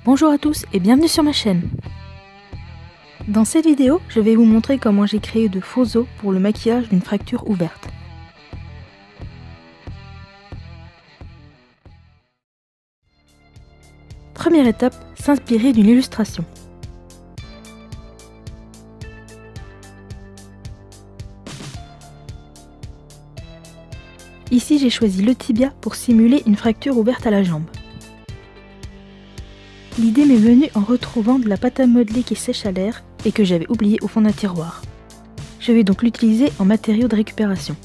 Bonjour à tous et bienvenue sur ma chaîne. Dans cette vidéo, je vais vous montrer comment j'ai créé de faux os pour le maquillage d'une fracture ouverte. Première étape, s'inspirer d'une illustration. Ici, j'ai choisi le tibia pour simuler une fracture ouverte à la jambe. L'idée m'est venue en retrouvant de la pâte à modeler qui sèche à l'air et que j'avais oublié au fond d'un tiroir. Je vais donc l'utiliser en matériau de récupération.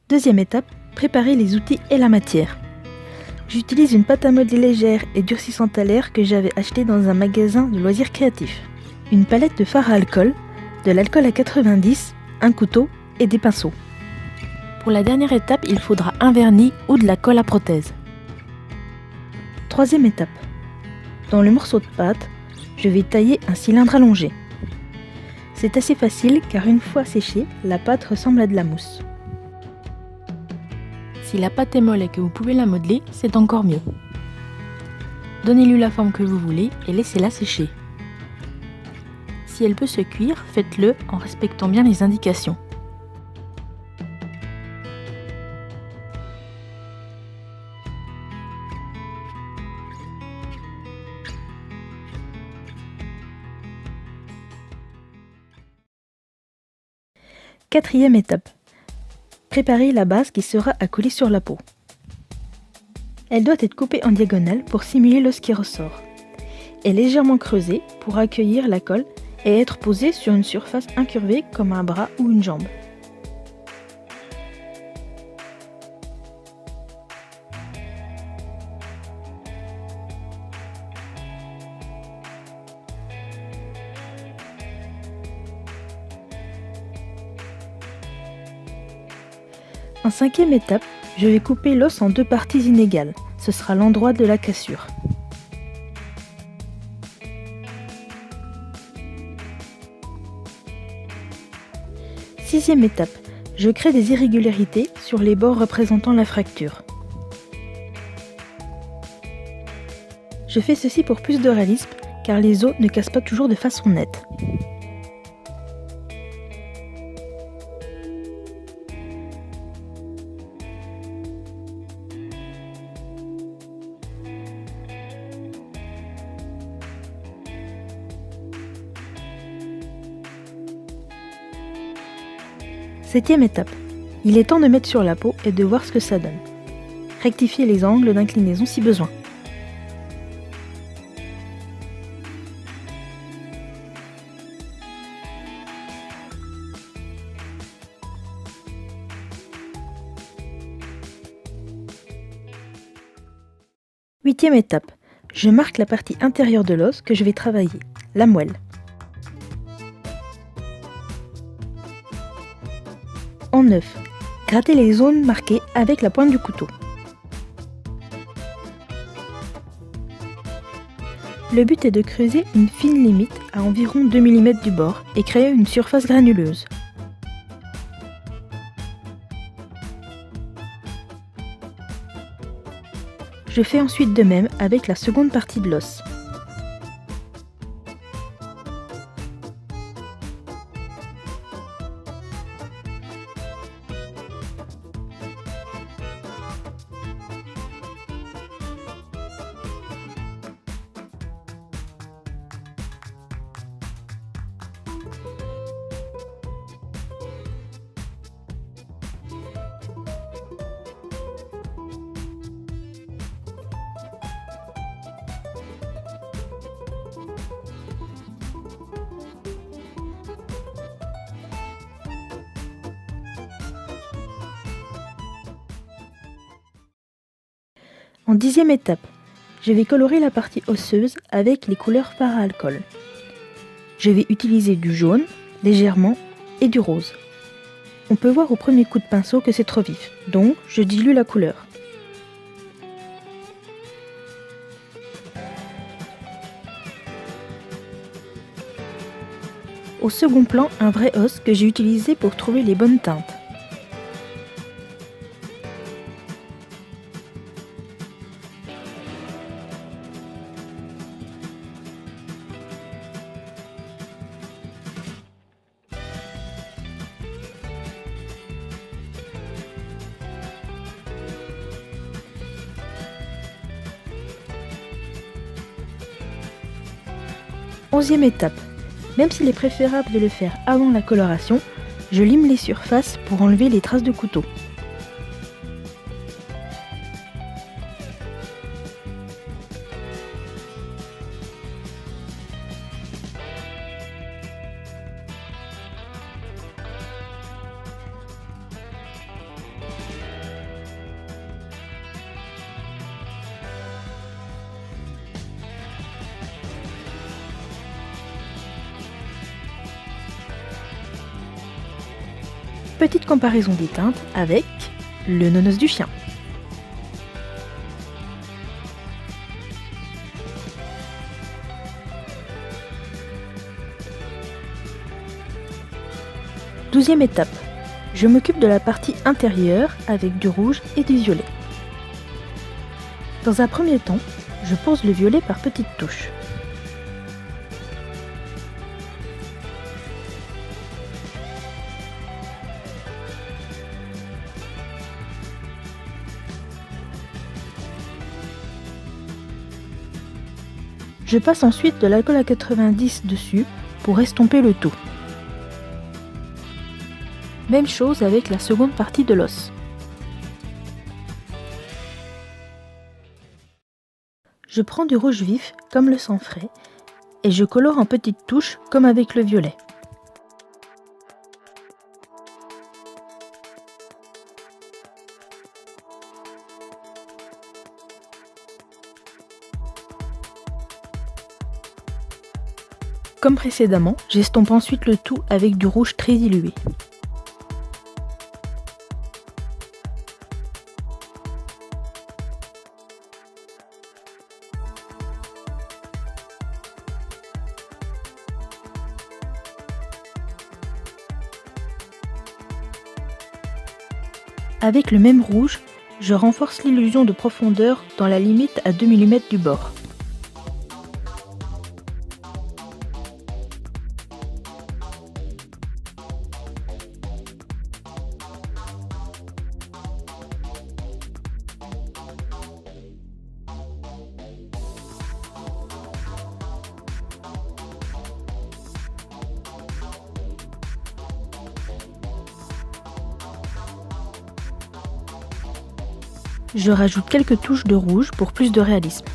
Deuxième étape, préparer les outils et la matière. J'utilise une pâte à modeler légère et durcissante à l'air que j'avais achetée dans un magasin de loisirs créatifs. Une palette de fard à alcool, de l'alcool à 90, un couteau et des pinceaux. Pour la dernière étape, il faudra un vernis ou de la colle à prothèse. Troisième étape. Dans le morceau de pâte, je vais tailler un cylindre allongé. C'est assez facile car une fois séchée, la pâte ressemble à de la mousse. Si la pâte est molle et que vous pouvez la modeler, c'est encore mieux. Donnez-lui la forme que vous voulez et laissez-la sécher. Si elle peut se cuire, faites-le en respectant bien les indications. Quatrième étape. Préparer la base qui sera à coller sur la peau. Elle doit être coupée en diagonale pour simuler l'os qui ressort, et légèrement creusée pour accueillir la colle et être posée sur une surface incurvée comme un bras ou une jambe. En cinquième étape, je vais couper l'os en deux parties inégales. Ce sera l'endroit de la cassure. Sixième étape, je crée des irrégularités sur les bords représentant la fracture. Je fais ceci pour plus de réalisme, car les os ne cassent pas toujours de façon nette. Septième étape. Il est temps de mettre sur la peau et de voir ce que ça donne. Rectifiez les angles d'inclinaison si besoin. Huitième étape. Je marque la partie intérieure de l'os que je vais travailler, la moelle. En 9. Grattez les zones marquées avec la pointe du couteau. Le but est de creuser une fine limite à environ 2 mm du bord et créer une surface granuleuse. Je fais ensuite de même avec la seconde partie de l'os. En 10e étape, je vais colorer la partie osseuse avec les couleurs fard à alcool. Je vais utiliser du jaune, légèrement, et du rose. On peut voir au premier coup de pinceau que c'est trop vif, donc je dilue la couleur. Au second plan, un vrai os que j'ai utilisé pour trouver les bonnes teintes. 11e étape. Même s'il est préférable de le faire avant la coloration, je lime les surfaces pour enlever les traces de couteau. Petite comparaison des teintes avec le nonos du chien. Douzième étape. Je m'occupe de la partie intérieure avec du rouge et du violet. Dans un premier temps, je pose le violet par petites touches. Je passe ensuite de l'alcool à 90 dessus pour estomper le tout. Même chose avec la seconde partie de l'os. Je prends du rouge vif comme le sang frais et je colore en petites touches comme avec le violet. Comme précédemment, j'estompe ensuite le tout avec du rouge très dilué. Avec le même rouge, je renforce l'illusion de profondeur dans la limite à 2 mm du bord. Je rajoute quelques touches de rouge pour plus de réalisme.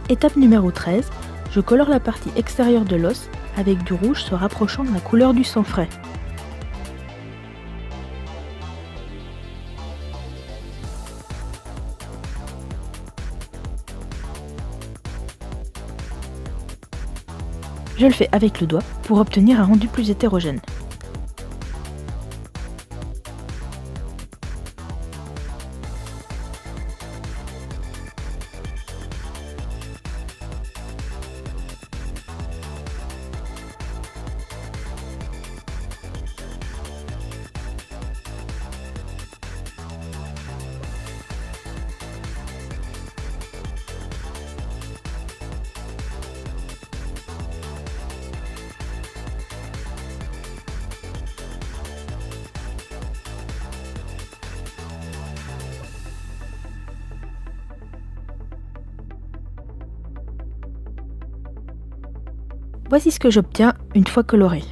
Étape numéro 13, je colore la partie extérieure de l'os avec du rouge se rapprochant de la couleur du sang frais. Je le fais avec le doigt pour obtenir un rendu plus hétérogène. Voici ce que j'obtiens une fois coloré.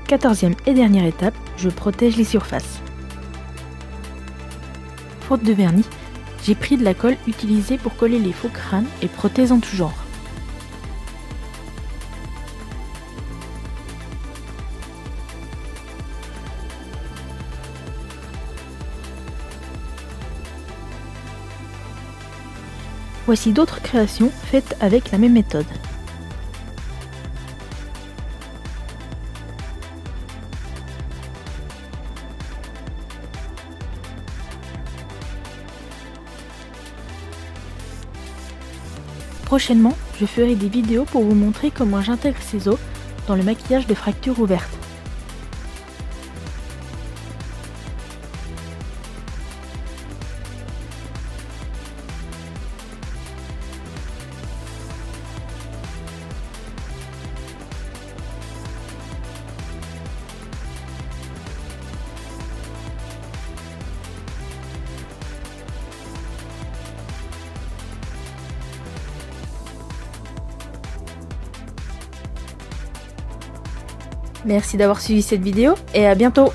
Quatorzième et dernière étape, je protège les surfaces. Faute de vernis, j'ai pris de la colle utilisée pour coller les faux crânes et prothèses en tout genre. Voici d'autres créations faites avec la même méthode. Prochainement, je ferai des vidéos pour vous montrer comment j'intègre ces os dans le maquillage de fractures ouvertes. Merci d'avoir suivi cette vidéo et à bientôt!